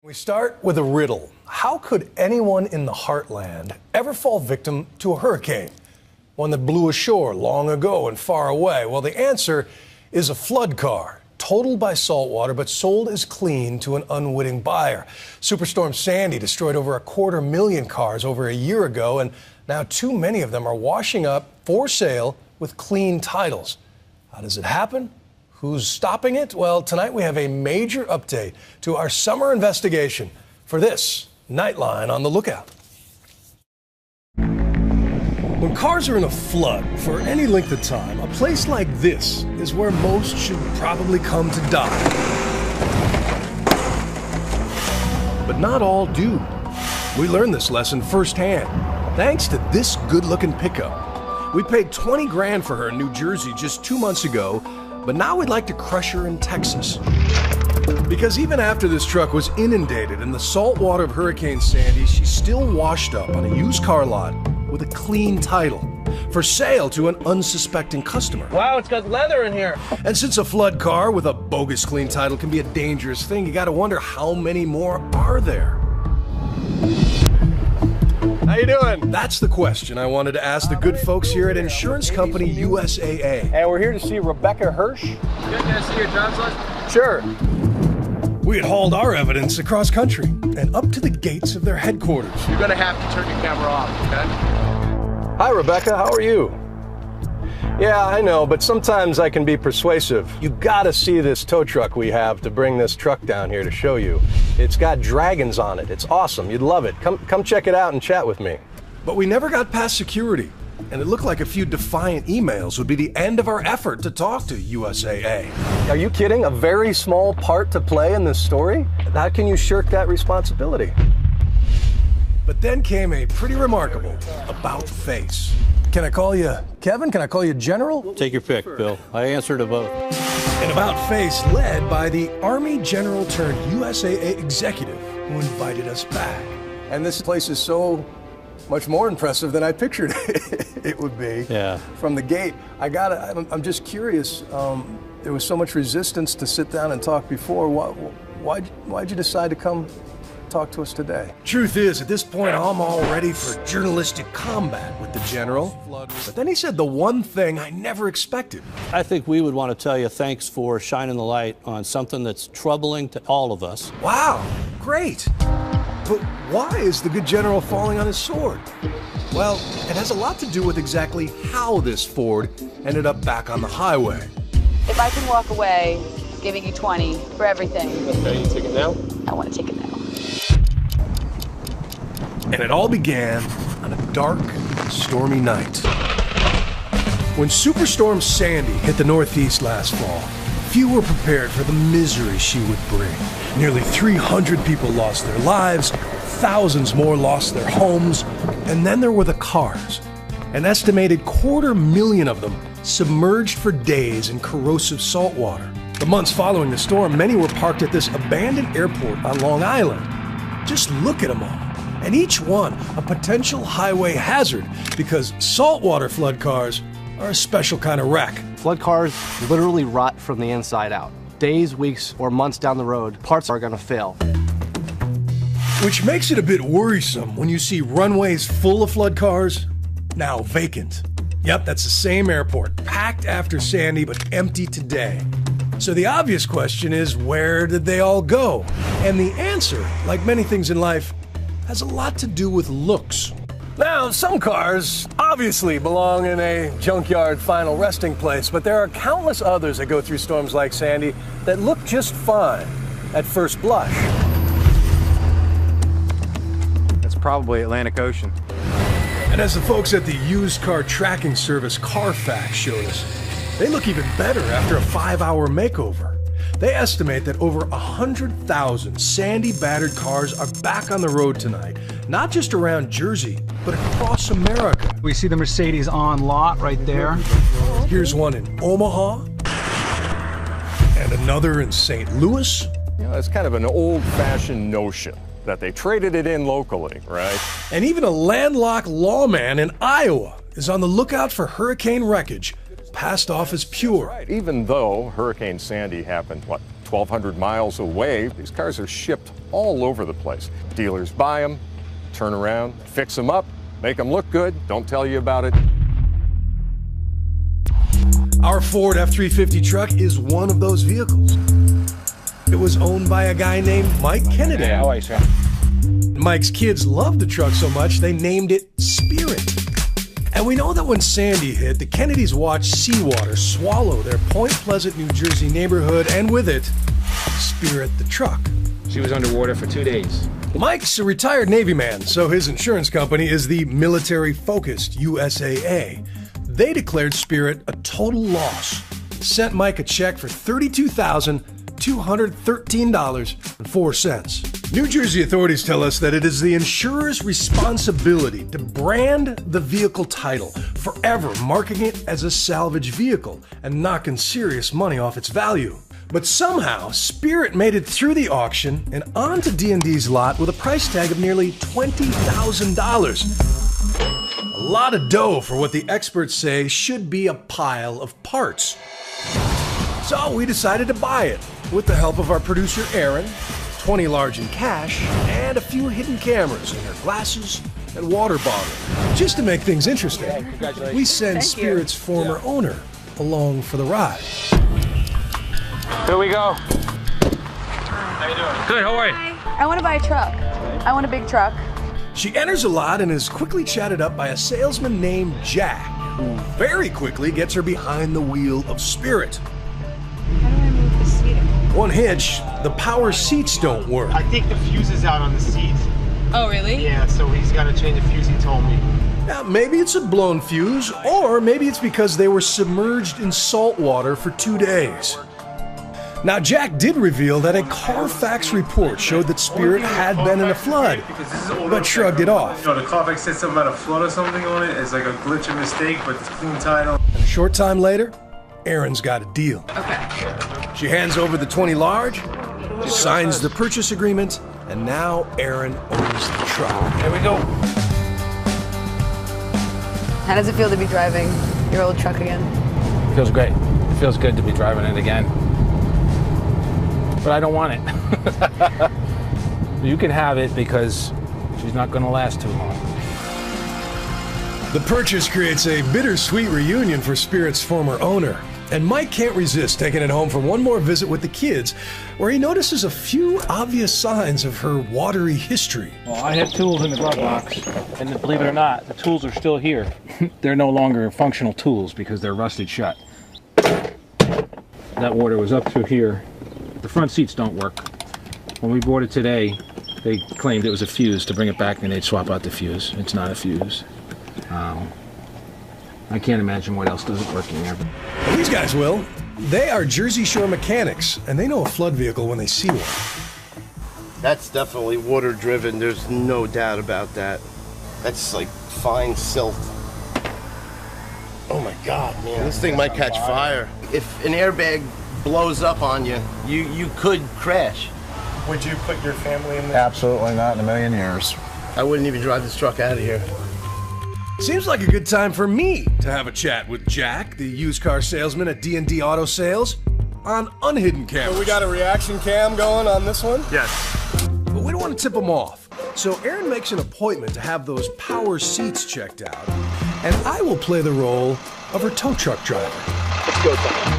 We start with a riddle. How could anyone in the heartland ever fall victim to a hurricane? One that blew ashore long ago and far away. Well, the answer is a flood car, totaled by saltwater but sold as clean to an unwitting buyer. Superstorm Sandy destroyed over 250,000 cars over a year ago, and now too many of them are washing up for sale with clean titles. How does it happen? Who's stopping it? Well, tonight we have a major update to our summer investigation. For this, Nightline on the lookout. When cars are in a flood for any length of time, a place like this is where most should probably come to die. But not all do. We learned this lesson firsthand, thanks to this good-looking pickup. We paid 20 grand for her in New Jersey just 2 months ago, but now we'd like to crush her in Texas. Because even after this truck was inundated in the salt water of Hurricane Sandy, she's still washed up on a used car lot with a clean title for sale to an unsuspecting customer. Wow, it's got leather in here. And since a flood car with a bogus clean title can be a dangerous thing, you gotta wonder how many more are there? How you doing? That's the question I wanted to ask the good folks here at insurance company USAA. And we're here to see Rebecca Hirsch. Can I see your driver's license? Sure. We had hauled our evidence across country and up to the gates of their headquarters. You're gonna have to turn your camera off, okay? Hi, Rebecca. How are you? Yeah, I know, but sometimes I can be persuasive. You gotta see this tow truck we have to bring this truck down here to show you. It's got dragons on it. It's awesome. You'd love it. Come check it out and chat with me. But we never got past security, and it looked like a few defiant emails would be the end of our effort to talk to USAA. Are you kidding? A very small part to play in this story? How can you shirk that responsibility? But then came a pretty remarkable about face. Can I call you Kevin? Can I call you General? Take your pick, Bill. I answer to both. An about face led by the Army General turned USAA executive who invited us back. And this place is so much more impressive than I pictured it would be. Yeah. From the gate. I'm just curious. There was so much resistance to sit down and talk before. Why'd you decide to come talk to us today? Truth is, at this point, I'm all ready for journalistic combat with the General. But then he said the one thing I never expected. I think we would want to tell you thanks for shining the light on something that's troubling to all of us. Wow, great. But why is the good General falling on his sword? Well, it has a lot to do with exactly how this Ford ended up back on the highway. If I can walk away, giving you 20 for everything. Okay, you take it now? I want to take it now. And it all began on a dark, stormy night. When Superstorm Sandy hit the Northeast last fall, few were prepared for the misery she would bring. Nearly 300 people lost their lives, thousands more lost their homes, and then there were the cars. An estimated 250,000 of them submerged for days in corrosive salt water. The months following the storm, many were parked at this abandoned airport on Long Island. Just look at them all. And each one a potential highway hazard because saltwater flood cars are a special kind of wreck. Flood cars literally rot from the inside out. Days, weeks, or months down the road, parts are gonna fail. Which makes it a bit worrisome when you see runways full of flood cars, now vacant. Yep, that's the same airport, packed after Sandy but empty today. So the obvious question is, where did they all go? And the answer, like many things in life, has a lot to do with looks. Now, some cars obviously belong in a junkyard final resting place, but there are countless others that go through storms like Sandy that look just fine at first blush. That's probably Atlantic Ocean. And as the folks at the used car tracking service Carfax showed us, they look even better after a 5-hour makeover. They estimate that over 100,000 Sandy-battered cars are back on the road tonight, not just around Jersey, but across America. We see the Mercedes on lot right there. Here's one in Omaha, and another in St. Louis. You know, it's kind of an old-fashioned notion that they traded it in locally, right? And even a landlocked lawman in Iowa is on the lookout for hurricane wreckage passed off as pure. Even though Hurricane Sandy happened, 12 1,200 miles away. These cars are shipped all over the place. Dealers buy them, turn around, fix them up, make them look good, don't tell you about it. Our Ford F-350 truck is one of those vehicles. It was owned by a guy named Mike Kennedy. How are you, sir? Mike's kids loved the truck so much they named it Spirit. And we know that when Sandy hit, the Kennedys watched seawater swallow their Point Pleasant, New Jersey neighborhood, and with it, Spirit the truck. She was underwater for 2 days. Mike's a retired Navy man, so his insurance company is the military-focused USAA. They declared Spirit a total loss, sent Mike a check for $32,213.04. New Jersey authorities tell us that it is the insurer's responsibility to brand the vehicle title, forever marking it as a salvage vehicle and knocking serious money off its value. But somehow, Spirit made it through the auction and onto D&D's lot with a price tag of nearly $20,000. A lot of dough for what the experts say should be a pile of parts. So we decided to buy it with the help of our producer Aaron, 20 large in cash, and a few hidden cameras in her glasses and water bottle. Just to make things interesting, we send Spirit's former owner along for the ride. Here we go. How you doing? Good, how are you? I want to buy a truck. I want a big truck. She enters a lot and is quickly chatted up by a salesman named Jack, who very quickly gets her behind the wheel of Spirit. How do I move the seating? One hitch, the power seats don't work. I think the fuse is out on the seat. Oh, really? Yeah, so he's got to change the fuse, he told me. Now, maybe it's a blown fuse, or maybe it's because they were submerged in salt water for 2 days. Now, Jack did reveal that a Carfax report showed that Spirit had been in a flood, but shrugged it off. No, the Carfax said something about a flood or something on it. It's like a glitch or mistake, but it's clean title. And a short time later, Erin's got a deal. Okay. She hands over the 20 large, signs the purchase agreement, and now Erin owns the truck. Here we go. How does it feel to be driving your old truck again? Feels great. It feels good to be driving it again. But I don't want it. You can have it because she's not going to last too long. The purchase creates a bittersweet reunion for Spirit's former owner. And Mike can't resist taking it home for one more visit with the kids, where he notices a few obvious signs of her watery history. Well, I have tools in the glove box, and believe it or not, the tools are still here. They're no longer functional tools because they're rusted shut. That water was up through here. The front seats don't work. When we bought it today, they claimed it was a fuse to bring it back and they'd swap out the fuse. It's not a fuse. I can't imagine what else doesn't work in there. These guys will. They are Jersey Shore mechanics, and they know a flood vehicle when they see one. That's definitely water driven, there's no doubt about that. That's like fine silt. Oh my God, man, this thing might catch fire. If an airbag blows up on you, you could crash. Would you put your family in this? Absolutely not in a million years. I wouldn't even drive this truck out of here. Seems like a good time for me to have a chat with Jack, the used car salesman at D&D Auto Sales, on unhidden cameras. So we got a reaction cam going on this one? Yes. But we don't want to tip them off. So Erin makes an appointment to have those power seats checked out, and I will play the role of her tow truck driver. Let's go, Tom.